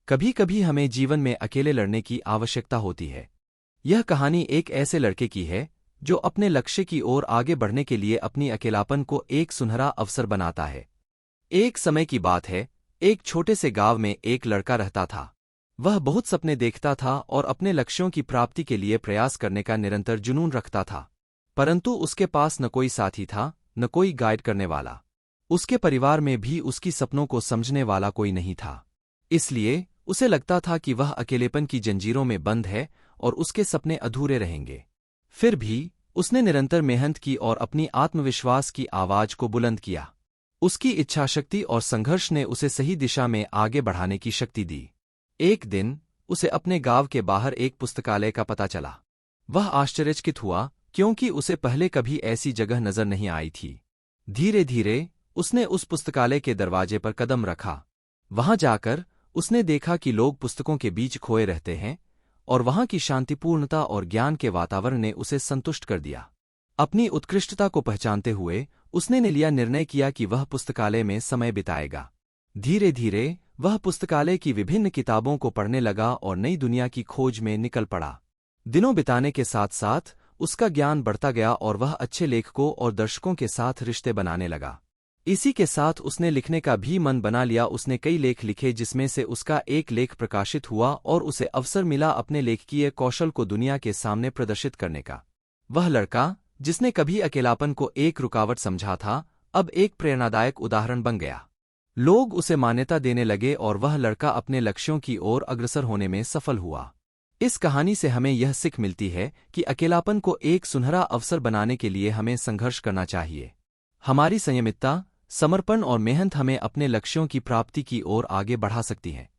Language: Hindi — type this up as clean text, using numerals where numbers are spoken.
कभी कभी हमें जीवन में अकेले लड़ने की आवश्यकता होती है। यह कहानी एक ऐसे लड़के की है जो अपने लक्ष्य की ओर आगे बढ़ने के लिए अपनी अकेलापन को एक सुनहरा अवसर बनाता है। एक समय की बात है, एक छोटे से गांव में एक लड़का रहता था। वह बहुत सपने देखता था और अपने लक्ष्यों की प्राप्ति के लिए प्रयास करने का निरंतर जुनून रखता था। परंतु उसके पास न कोई साथी था, न कोई गाइड करने वाला। उसके परिवार में भी उसकी सपनों को समझने वाला कोई नहीं था। इसलिए उसे लगता था कि वह अकेलेपन की जंजीरों में बंद है और उसके सपने अधूरे रहेंगे। फिर भी उसने निरंतर मेहनत की और अपनी आत्मविश्वास की आवाज को बुलंद किया। उसकी इच्छाशक्ति और संघर्ष ने उसे सही दिशा में आगे बढ़ाने की शक्ति दी। एक दिन उसे अपने गांव के बाहर एक पुस्तकालय का पता चला। वह आश्चर्यचकित हुआ क्योंकि उसे पहले कभी ऐसी जगह नजर नहीं आई थी। धीरे धीरे उसने उस पुस्तकालय के दरवाजे पर कदम रखा। वहां जाकर उसने देखा कि लोग पुस्तकों के बीच खोए रहते हैं और वहां की शांतिपूर्णता और ज्ञान के वातावरण ने उसे संतुष्ट कर दिया। अपनी उत्कृष्टता को पहचानते हुए उसने लिया निर्णय किया कि वह पुस्तकालय में समय बिताएगा। धीरे धीरे वह पुस्तकालय की विभिन्न किताबों को पढ़ने लगा और नई दुनिया की खोज में निकल पड़ा। दिनों बिताने के साथ साथ उसका ज्ञान बढ़ता गया और वह अच्छे लेखकों और दर्शकों के साथ रिश्ते बनाने लगा। इसी के साथ उसने लिखने का भी मन बना लिया। उसने कई लेख लिखे जिसमें से उसका एक लेख प्रकाशित हुआ और उसे अवसर मिला अपने लेखकीय कौशल को दुनिया के सामने प्रदर्शित करने का। वह लड़का जिसने कभी अकेलापन को एक रुकावट समझा था, अब एक प्रेरणादायक उदाहरण बन गया। लोग उसे मान्यता देने लगे और वह लड़का अपने लक्ष्यों की ओर अग्रसर होने में सफल हुआ। इस कहानी से हमें यह सीख मिलती है कि अकेलापन को एक सुनहरा अवसर बनाने के लिए हमें संघर्ष करना चाहिए। हमारी संयमितता, समर्पण और मेहनत हमें अपने लक्ष्यों की प्राप्ति की ओर आगे बढ़ा सकती है।